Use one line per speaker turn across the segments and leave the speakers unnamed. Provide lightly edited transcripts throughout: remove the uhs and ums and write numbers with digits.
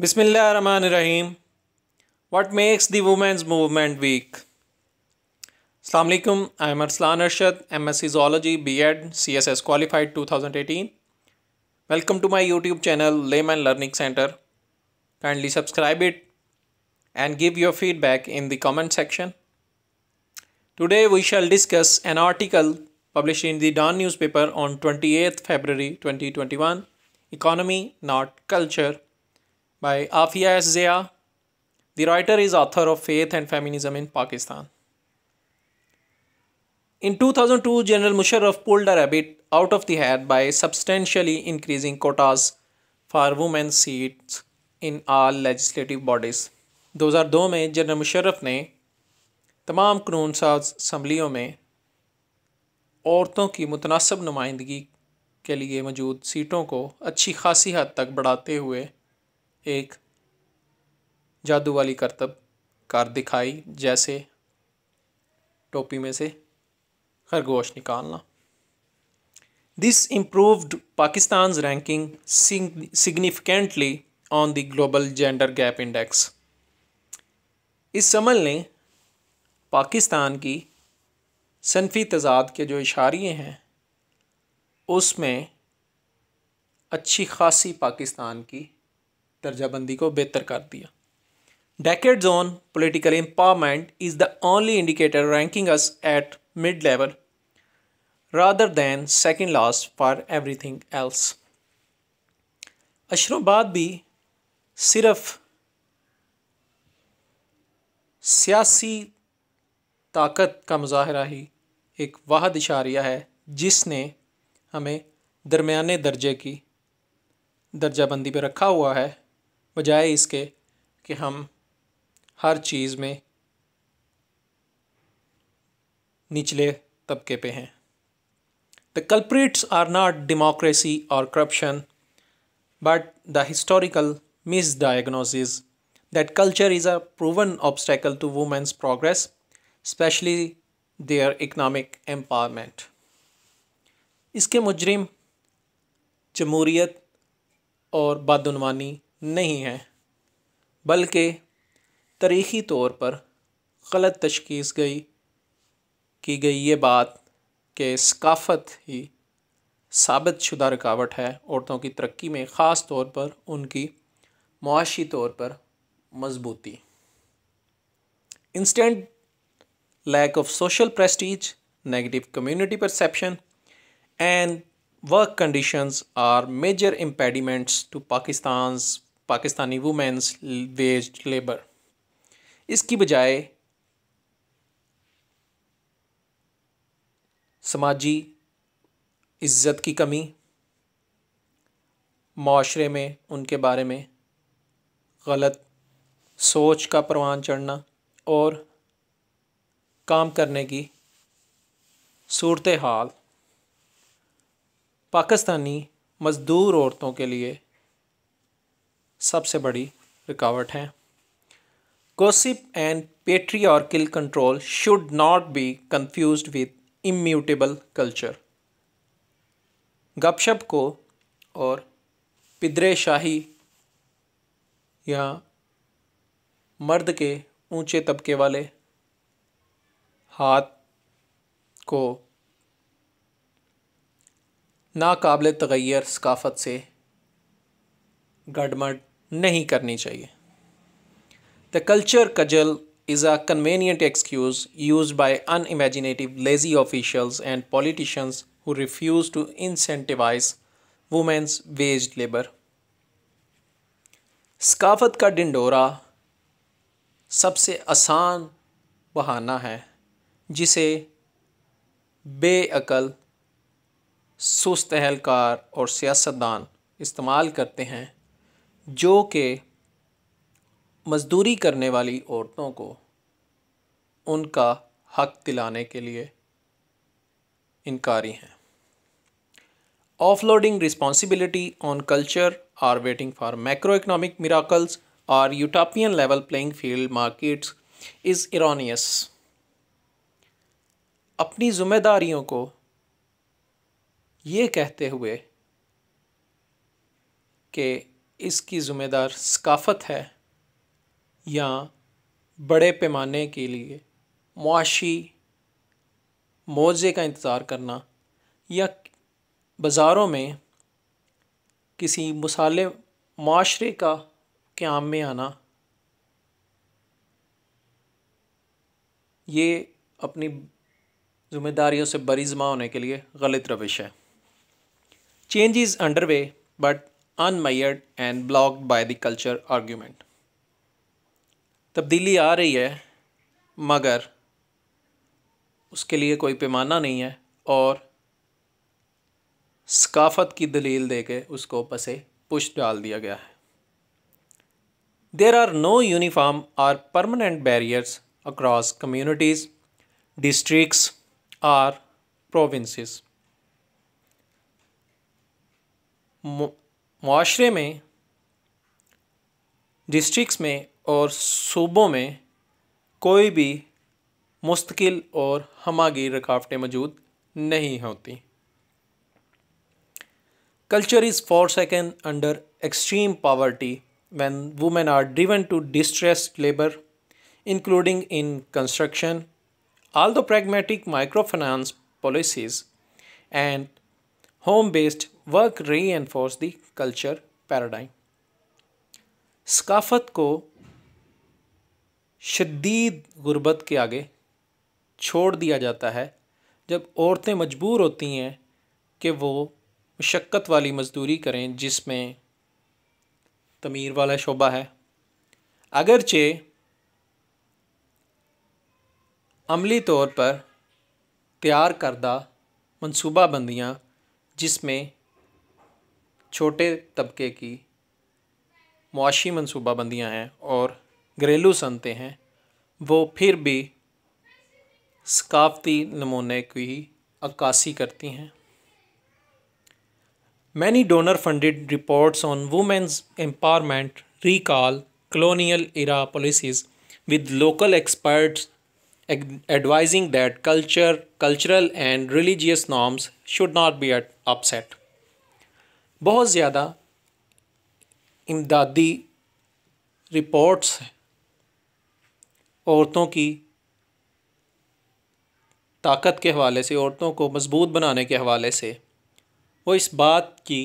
Bismillahirrahmanirrahim. What makes the women's movement weak? Assalamu alaikum. I am Arslan Arshad, MSc Zoology, B.Ed, CSS qualified 2018. Welcome to my YouTube channel, Layman Learning Center. Kindly subscribe it and give your feedback in the comment section. Today we shall discuss an article published in the Dawn newspaper on 28th February 2021, Economy Not Culture, by Afia S. Zia. The writer is author of Faith and Feminism in Pakistan. In 2002, General Musharraf pulled a rabbit out of the hat by substantially increasing quotas for women's seats in all legislative bodies. 2002 में general Musharraf ने तमाम कानून साज असम्बलियों में औरतों की मुतनासिब नुमाइंदगी के लिए मौजूद सीटों को अच्छी खासी हद तक बढ़ाते हुए एक जादू वाली करतब कार दिखाई, जैसे टोपी में से खरगोश निकालना. This improved Pakistan's ranking significantly on the Global Gender Gap Index. इस अमल ने पाकिस्तान की सनफी तजाद के जो इशारे हैं उसमें अच्छी खासी पाकिस्तान की दर्जाबंदी को बेहतर कर दिया. Decades on, political empowerment is the only indicator ranking us at mid-level rather than second last for everything else. अशरों बाद भी सिर्फ सियासी ताकत का मुजाहरा ही एक वाहिद इशारिया है जिसने हमें दरमियाने दर्जे की दर्जाबंदी पर रखा हुआ है, बजाय इसके कि हम हर चीज़ में निचले तबके पे हैं. The culprits are not democracy or corruption, but the historical misdiagnosis that culture is a proven obstacle to women's progress, especially their economic empowerment. इसके मुजरिम जमहूरियत और बदउनवानी नहीं है, बल्कि तारीख़ी तौर पर गलत तशख़ीस की गई ये बात कि सकाफ़त ही साबित शुदा रुकावट है औरतों की तरक्की में, ख़ास तौर पर उनकी मुआशी तौर पर मजबूती. Instant lack of social prestige, negative community perception, and work conditions are major impediments to Pakistani women's waged labor. इसकी बजाय समाजी इज़्ज़त की कमी, माशरे में उनके बारे में गलत सोच का परवान चढ़ना और काम करने की सूरत हाल पाकिस्तानी मज़दूर औरतों के लिए सबसे बड़ी रुकावट है. Gossip and patriarchal control should not be confused with immutable culture. गपशप को और पिदरे शाही या मर्द के ऊंचे तबके वाले हाथ को नाकाबिल तग़य्युर सकाफ़त से गड़मड़ नहीं करनी चाहिए. The culture cudgel is a convenient excuse used by unimaginative, lazy officials and politicians who refuse to incentivize women's waged labor. सकाफ़त का डिंडोरा सबसे आसान बहाना है जिसे बेअकल, सुस्त अहलकार और सियासतदान इस्तेमाल करते हैं, जो कि मज़दूरी करने वाली औरतों को उनका हक दिलाने के लिए इनकारी हैं. Offloading responsibility on culture or waiting for macroeconomic miracles or utopian level playing field markets is erroneous. अपनी ज़िम्मेदारियों को ये कहते हुए कि इसकी ज़िम्मेदार सकाफ़त है या बड़े पैमाने के लिए मुआशी मुआवजे का इंतज़ार करना या बाज़ारों में किसी मुसाले माशरे का क़याम में आना, ये अपनी ज़िम्मेदारियों से बरीज़मा होने के लिए गलत रविश है। Change is under way but unmoored and blocked by the culture argument. तब्दीली आ रही है मगर उसके लिए कोई पैमाना नहीं है और सकाफ़त की दलील दे के उसको पसे पुश डाल दिया गया है। देयर आर नो यूनिफॉर्म और permanent barriers across communities, districts और प्रोविंसेस। मुआशरे में, डिस्ट्रिक्ट्स में और सूबों में कोई भी मुस्तकिल और हमागीर रुकावटें मौजूद नहीं होती। Culture is forsaken under extreme poverty when women are driven to distressed labor, including in construction. Although pragmatic microfinance policies and home-based work reinforce the culture paradigm. सकाफ़त को शदीद गुर्बत के आगे छोड़ दिया जाता है जब औरतें मजबूर होती हैं कि वो मशक्क़त वाली मज़दूरी करें जिसमें तमीर वाला शोबा है। अगरचे अमली तौर पर तैयार करदा मनसूबाबंदियाँ जिसमें छोटे तबके की मुआशी मनसूबाबंदियाँ हैं और घरेलू सनतें हैं, वो फिर भी सकाफ़ती नमूने की अक्कासी करती हैं। Many donor-funded reports on women's empowerment recall colonial era policies, with local experts advising that cultural and religious norms should not be upset. बहुत ज़्यादा इमदादी रिपोर्ट्स औरतों की ताकत के हवाले से, औरतों को मजबूत बनाने के हवाले से वो इस बात की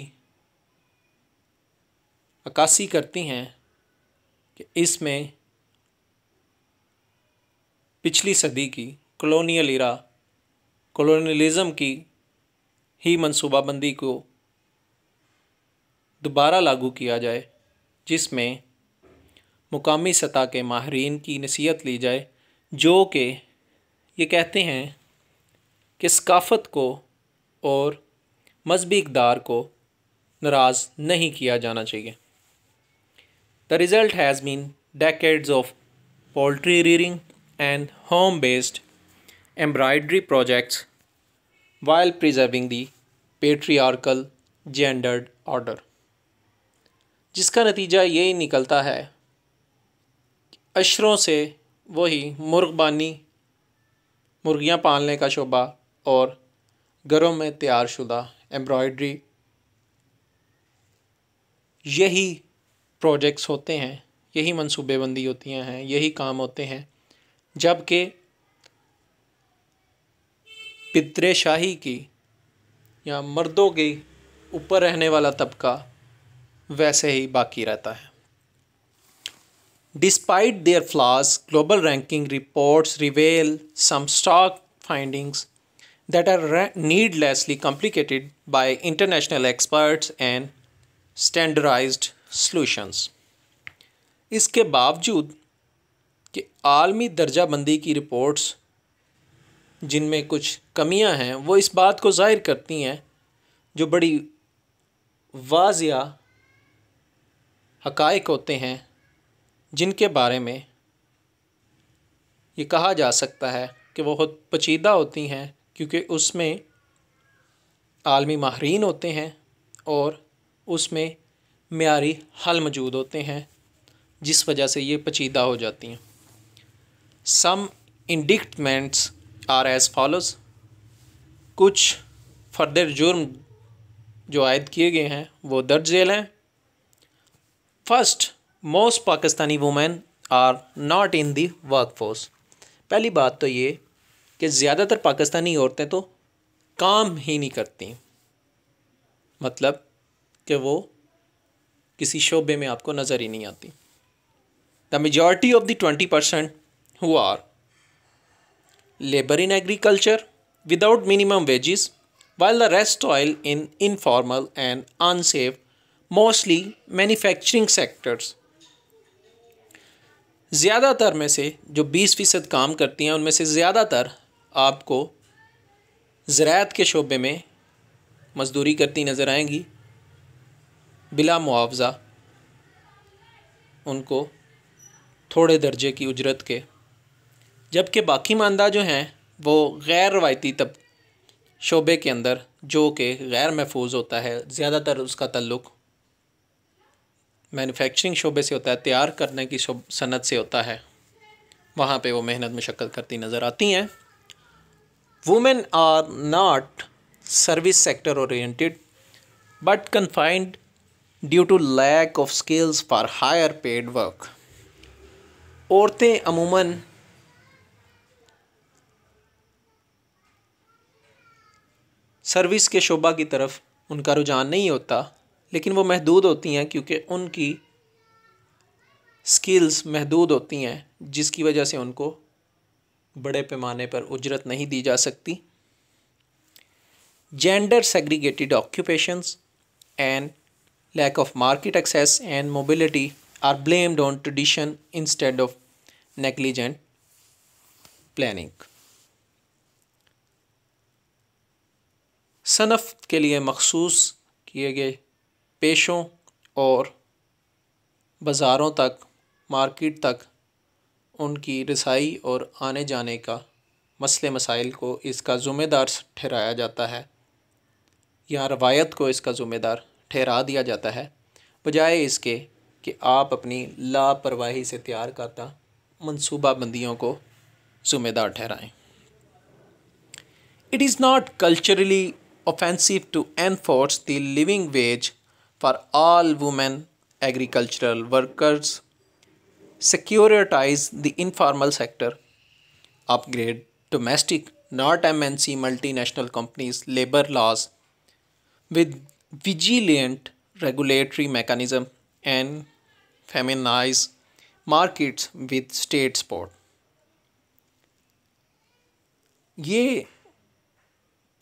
अक्कासी करती हैं कि इसमें पिछली सदी की कॉलोनियलिज़म की ही मनसूबाबंदी को दोबारा लागू किया जाए, जिसमें मुकामी सतह के माहिरीन की नसीहत ली जाए जो कि ये कहते हैं कि सकाफ़त को और मजहबी इक़दार को नाराज़ नहीं किया जाना चाहिए। The result has been decades of poultry rearing and home-based embroidery projects while preserving the patriarchal gendered order, जिसका नतीजा यही निकलता है कि अशरों से वही मुर्गबानी, मुर्गियाँ पालने का शोबा और घरों में तैयार शुदा एम्ब्रॉयडरी, यही प्रोजेक्ट्स होते हैं, यही मनसूबेबंदी होती हैं, यही काम होते हैं, जबकि पितरे शाही की या मर्दों के ऊपर रहने वाला तबका वैसे ही बाकी रहता है। Despite their flaws, global ranking reports reveal some stark findings that are needlessly complicated by international experts and standardized solutions. इसके बावजूद कि आलमी दर्जाबंदी की रिपोर्ट्स जिनमें कुछ कमियां हैं वो इस बात को ज़ाहिर करती हैं, जो बड़ी वाज़िया हक़ाइक़ होते हैं जिनके बारे में ये कहा जा सकता है कि वो बहुत पेचीदा होती हैं, क्योंकि उसमें आलमी माहिरीन होते हैं और उसमें मेयारी हल मौजूद होते हैं, जिस वजह से ये पेचीदा हो जाती हैं। सम इंडिक्टमेंट्स आर एज़ फॉलोज़। कुछ फर्दर जुर्म जो आयद किए गए हैं वो दर्ज झेल हैं। First, most Pakistani women are not in the workforce. पहली बात तो ये कि ज़्यादातर पाकिस्तानी औरतें तो काम ही नहीं करती, मतलब कि वो किसी शोबे में आपको नज़र ही नहीं आती। The majority of the 20% who are labour in agriculture without minimum wages, while the rest toil in informal and unsafe, mostly manufacturing sectors। ज़्यादातर में से जो 20% काम करती हैं उनमें से ज़्यादातर आपको ज़राअत के शोबे में मज़दूरी करती नज़र आएंगी बिला मुआवज़ा, उनको थोड़े दर्जे की उजरत के, जबकि बाकी मानदा जो हैं वो गैर रवायती तब शोबे के अंदर जो कि गैर महफूज होता है, ज़्यादातर उसका ताल्लुक़ मैन्युफैक्चरिंग शोबे से होता है, तैयार करने की सनत से होता है, वहाँ पे वो मेहनत मुशक्क़त करती नज़र आती हैं। Women are not service sector oriented but confined due to lack of skills for higher paid work. औरतें अमूमन सर्विस के शोबा की तरफ उनका रुझान नहीं होता, लेकिन वो महदूद होती हैं क्योंकि उनकी स्किल्स महदूद होती हैं, जिसकी वजह से उनको बड़े पैमाने पर उजरत नहीं दी जा सकती। Gender segregated occupations and lack of market access and mobility are blamed on tradition instead of negligent planning. सनफ़ के लिए मखसूस किए गए पेशों और बाज़ारों तक, मार्केट तक उनकी रसाई और आने जाने का मसले मसाइल को इसका ज़िम्मेदार ठहराया जाता है, या रवायत को इसका ज़िम्मेदार ठहरा दिया जाता है, बजाय इसके कि आप अपनी लापरवाही से तैयार करता मनसूबा बंदियों को ज़िम्मेदार ठहराएं। It is not culturally offensive to enforce the living wage for all women agricultural workers, securitize the informal sector, upgrade domestic, not MNC multinational companies' labor laws with vigilant regulatory mechanism, and feminize markets with state support। ये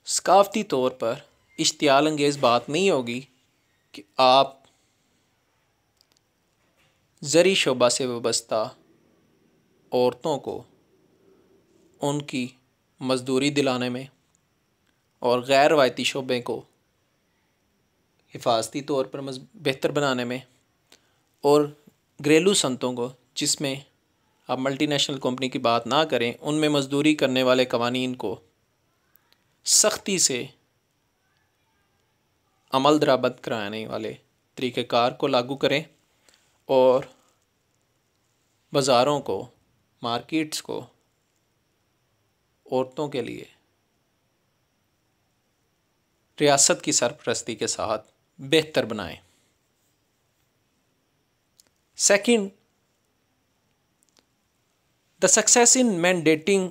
सकाफ़ती तौर पर इश्तियाल अंगेज़ बात नहीं होगी कि आप ज़री शोबा से वाबस्ता औरतों को उनकी मज़दूरी दिलाने में और गैर रवायती शोबे को हिफाजती तौर पर बेहतर बनाने में, और घरेलू सनतों को जिसमें आप मल्टीनेशनल कंपनी की बात ना करें, उनमें मज़दूरी करने वाले कवानीन को सख्ती से अमल दरामद कराने वाले तरीक़ेकार को लागू करें, और बाज़ारों को, मार्केट्स को औरतों के लिए रियासत की सरपरस्ती के साथ बेहतर बनाएं। Second, the success in mandating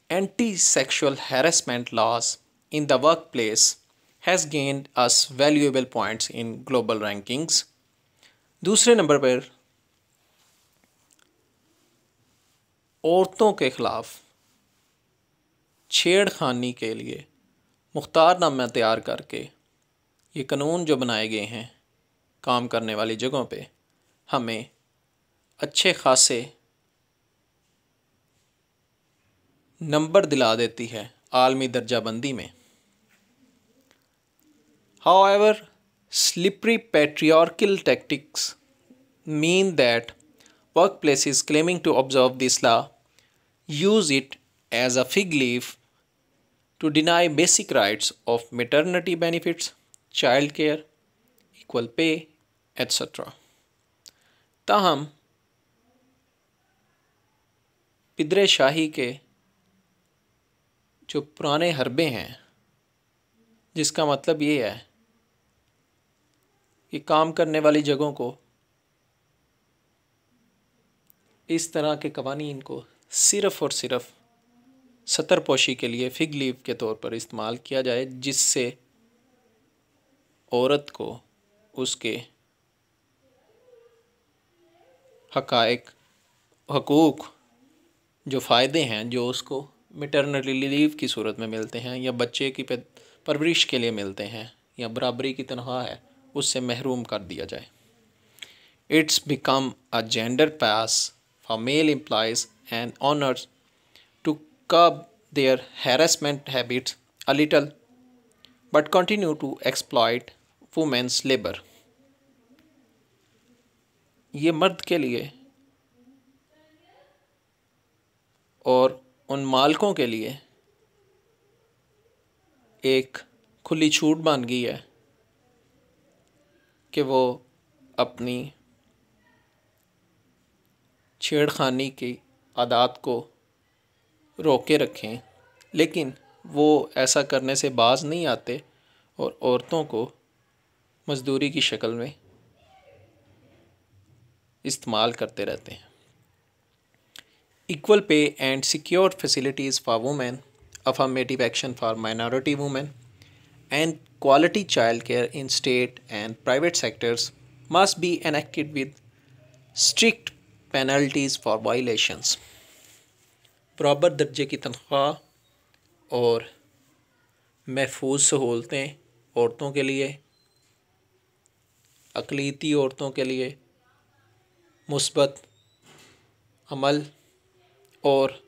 anti-sexual harassment laws in the workplace has gained us valuable points in global rankings। दूसरे नंबर पर औरतों के ख़िलाफ़ छेड़खानी के लिए मुख्तारनामा तैयार करके ये कानून जो बनाए गए हैं काम करने वाली जगहों पे, हमें अच्छे खासे नंबर दिला देती है आलमी दर्जाबंदी में। However, slippery patriarchal tactics mean that workplaces claiming to observe this law use it as a fig leaf to deny basic rights of maternity benefits, child care, equal pay, etc। ताहम पिदरे शाही के जो पुराने हरबे हैं, जिसका मतलब ये है कि काम करने वाली जगहों को इस तरह के कवानीन को सिर्फ़ और सिर्फ सतरपोशी के लिए फिग लीव के तौर पर इस्तेमाल किया जाए, जिससे औरत को उसके हक़ाइक़ हकूक़ जो फ़ायदे हैं जो उसको मैटरनिटी लीव की सूरत में मिलते हैं या बच्चे की परवरिश के लिए मिलते हैं या बराबरी की तनख्वाह है, उससे महरूम कर दिया जाए। It's become a gender pass for male employees and owners to curb their harassment habits a little, but continue to exploit women's labor. ये मर्द के लिए और उन मालिकों के लिए एक खुली छूट बन गई है कि वो अपनी छेड़खानी की आदत को रोके रखें, लेकिन वो ऐसा करने से बाज नहीं आते और औरतों को मज़दूरी की शक्ल में इस्तेमाल करते रहते हैं। Equal pay and secure facilities for women, affirmative action for minority women and quality childcare in state and private sectors must be enacted with strict penalties for violations. बराबर दर्जे की तनख्वाह और महफूज सहूलतें औरतों के लिए, अक़लीती औरतों के लिए मुस्बत अमल और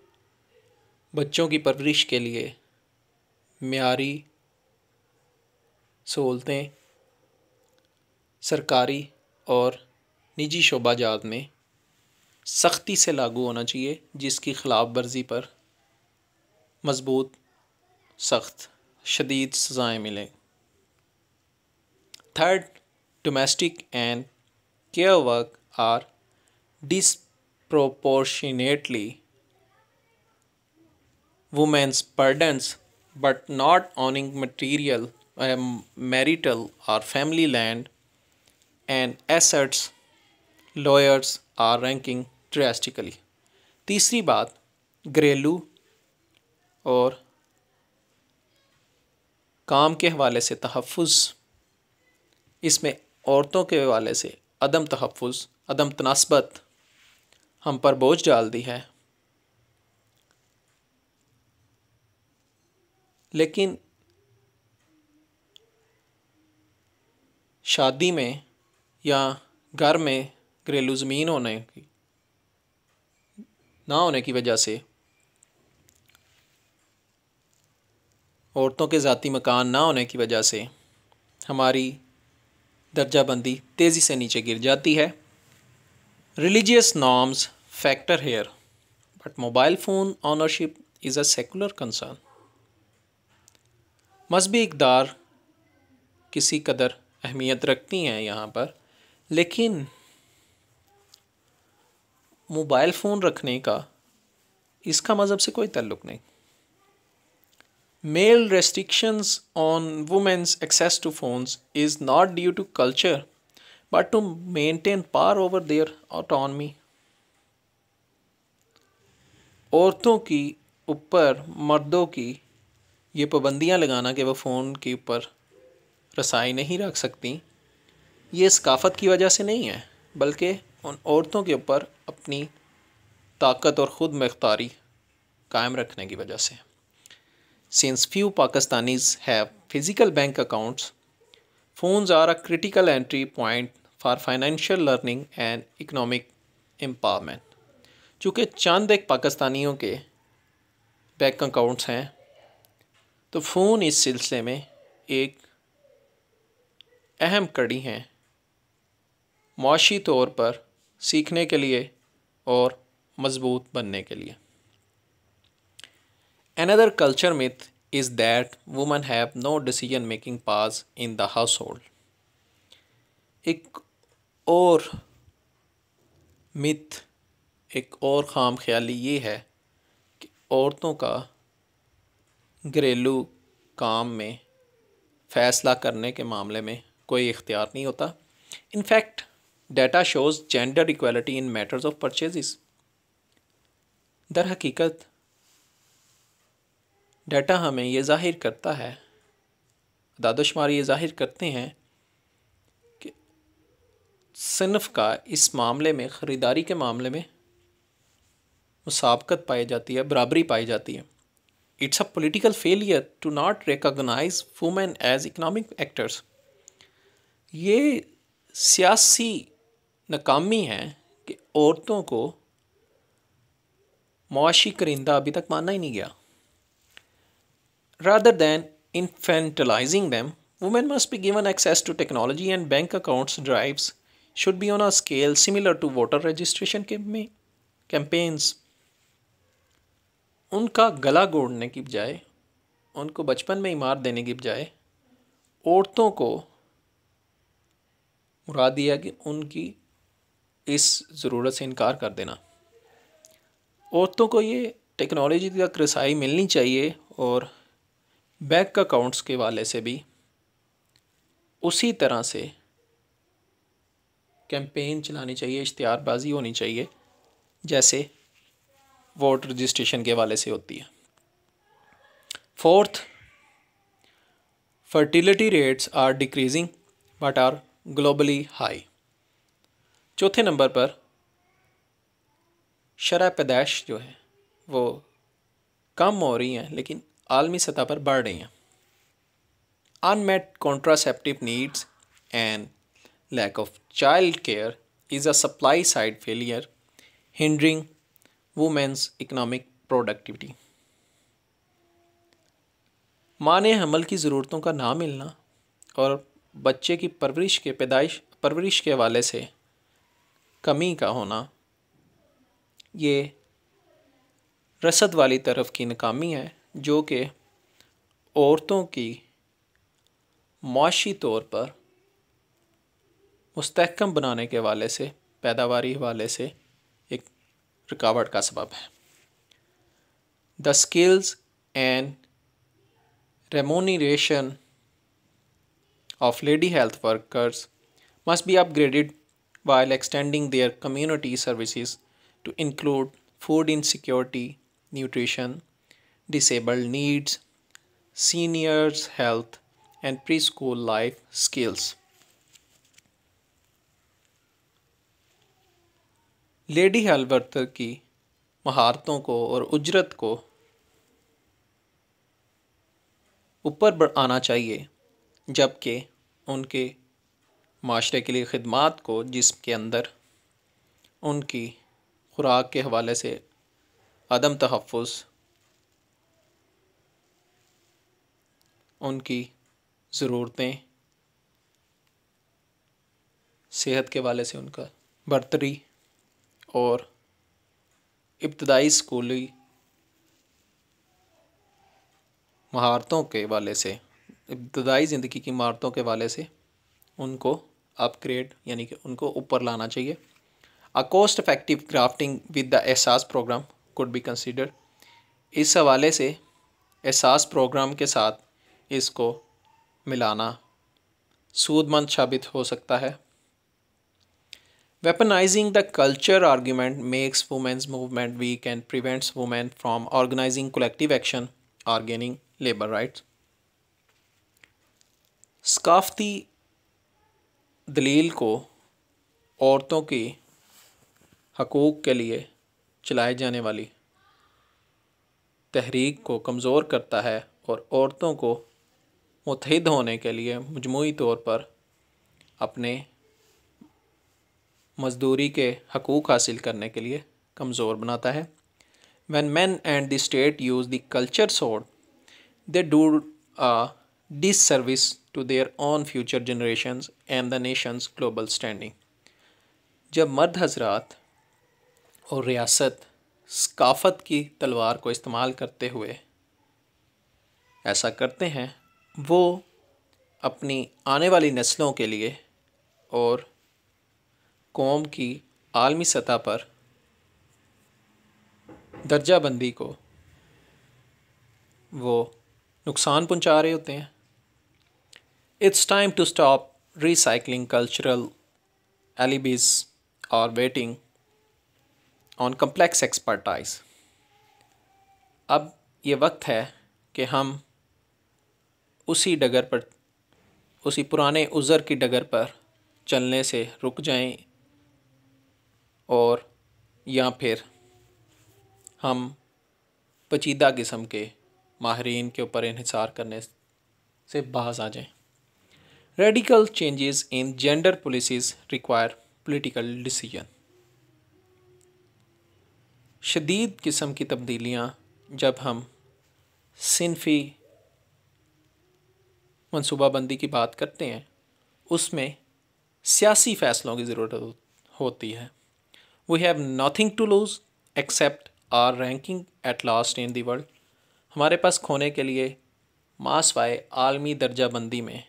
बच्चों की परवरिश के लिए मियारी सहूलतें सरकारी और निजी शोबाजात में सख्ती से लागू होना चाहिए, जिसकी ख़िलाफ़ वर्जी पर मज़बूत सख्त शदीद सज़ाएँ मिलें। Third, domestic and care work are disproportionately women's burdens, but not owning material, marital or family land and assets, lawyers are ranking drastically. तीसरी बात, घरेलू और काम के हवाले से तहफ़्फ़ुज़, इसमें औरतों के हवाले से अदम तहफ़्फ़ुज़, अदम तनास्बत हम पर बोझ डाल दी है। लेकिन शादी में या घर में घरेलू ज़मीन ना होने की वजह से, औरतों के ज़ाती मकान ना होने की वजह से हमारी दर्जाबंदी तेज़ी से नीचे गिर जाती है। Religious norms factor here, but mobile phone ownership is a secular concern. मजहबी इक़दार किसी कदर अहमियत रखती हैं यहाँ पर, लेकिन मोबाइल फ़ोन रखने का इसका मज़हब से कोई ताल्लुक़ नहीं। Male restrictions on women's access to phones is not due to culture, but to maintain power over their autonomy. औरतों की ऊपर मर्दों की ये पाबंदियाँ लगाना कि वह फ़ोन के ऊपर रसाई नहीं रख सकती, ये सकाफ़त की वजह से नहीं है, बल्कि उन औरतों के ऊपर अपनी ताकत और ख़ुद मुख्तारी कायम रखने की वजह से। Since few Pakistanis have physical bank accounts, phones are a critical entry point for financial learning and economic empowerment. चूँकि चंद एक पाकिस्तानियों के बैंक अकाउंट्स हैं, तो फ़ोन इस सिलसिले में एक अहम कड़ी हैं माशी तौर पर सीखने के लिए और मजबूत बनने के लिए। Another culture myth is that women have no decision making powers in the household. एक और मिथ, एक और खाम ख्याली ये है कि औरतों का घरेलू काम में फ़ैसला करने के मामले में कोई इख्तियार नहीं होता। In fact, data shows gender equality in matters of purchases. दर हकीकत डाटा हमें ये ज़ाहिर करता है, दादोशुमार ये ज़ाहिर करते हैं कि सिनफ का इस मामले में, ख़रीदारी के मामले में मुसाबकत पाई जाती है, बराबरी पाई जाती है। It's a political failure to not recognise women as economic actors. ये सियासी नाकामी है कि औरतों को मुआशी करिंदा अभी तक माना ही नहीं गया। Rather than infantilizing them, women must be given access to technology and bank accounts. Drives should be on a scale similar to voter registration campaigns. उनका गला घोटने की बजाय, उनको बचपन में ही मार देने की बजाय औरतों को मुराद दिया कि उनकी इस ज़रूरत से इनकार कर देना। औरतों को ये टेक्नोलॉजी तक रसाई मिलनी चाहिए और बैंक अकाउंट्स के वाले से भी उसी तरह से कैंपेन चलानी चाहिए, इश्तिहारबाजी होनी चाहिए जैसे वोट रजिस्ट्रेशन के वाले से होती है। Fourth, fertility rates are decreasing but are globally high. चौथे नंबर पर शरह पैदाइश जो है वो कम हो रही हैं लेकिन आलमी सतह पर बढ़ रही हैं। Unmet contraceptive needs and lack of child care is a supply side failure hindering women's economic productivity. माने हमल की ज़रूरतों का ना मिलना और बच्चे की परवरिश के हवाले से कमी का होना, ये रसद वाली तरफ की नाकामी है जो कि औरतों की मुआशी तौर पर मुस्तहकम बनाने के हवाले से, पैदावारी हवाले से एक रुकावट का सबब है। The skills and remuneration of lady health workers must be upgraded while extending their community services to include food insecurity, nutrition, disabled needs, seniors health and preschool life skills. Lady health worker की महारतों को और उजरत को ऊपर आना चाहिए, जबकि उनके माशरे के लिए ख़िदमात को, जिसके अंदर उनकी खुराक के हवाले से अदम तहफ़्फ़ुज़, उनकी ज़रूरतें, सेहत के हवाले से उनका बर्तरी और इब्तदाई स्कूली महारतों के हवाले से, इब्तदाई ज़िंदगी की महारतों के हवाले से उनको अपग्रेड यानी कि उनको ऊपर लाना चाहिए। A cost effective grafting with the एहसास प्रोग्राम कुड बी कंसीडर्ड। इस हवाले से एहसास प्रोग्राम के साथ इसको मिलाना सूदमंद साबित हो सकता है। Weaponising the culture argument makes women's movement weak and prevents women from organising collective action और गेनिंग लेबर राइट्स। सकाफ़ती दलील को औरतों की हकूक़ के लिए चलाई जाने वाली तहरीक को कमज़ोर करता है और औरतों को मुत्तहिद होने के लिए मजमूई तौर पर अपने मज़दूरी के हकूक़ हासिल करने के लिए कमज़ोर बनाता है। When men and the state use the culture sword, they do a disservice to their own future generations and the nation's global standing. जब मर्द हजरात और रियासत सकाफ़त की तलवार को इस्तेमाल करते हुए ऐसा करते हैं, वो अपनी आने वाली नस्लों के लिए और कौम की आलमी सतह पर दर्जा बंदी को वो नुकसान पहुंचा रहे होते हैं। It's time to stop recycling cultural alibis और वेटिंग ऑन complex expertise. अब ये वक्त है कि हम उसी डगर पर, उसी पुराने उज़र की डगर पर चलने से रुक जाएं और या फिर हम पेचीदा किस्म के माहरीन के ऊपर इन्हिसार करने से बाज आ जाएं। Radical changes in gender policies require political decision. शदीद किस्म की तब्दीलियाँ जब हम सिनफ़ी मनसूबाबंदी की बात करते हैं, उसमें सियासी फ़ैसलों की ज़रूरत होती है। We have nothing to lose except our ranking at last in the world. हमारे पास खोने के लिए मासवाए आलमी दर्जा बंदी में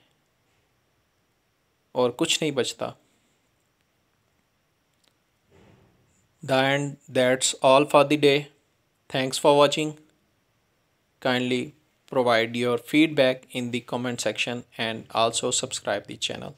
और कुछ नहीं बचता। The end, that's all for the day. Thanks for watching. Kindly provide your feedback in the comment section and also subscribe the channel.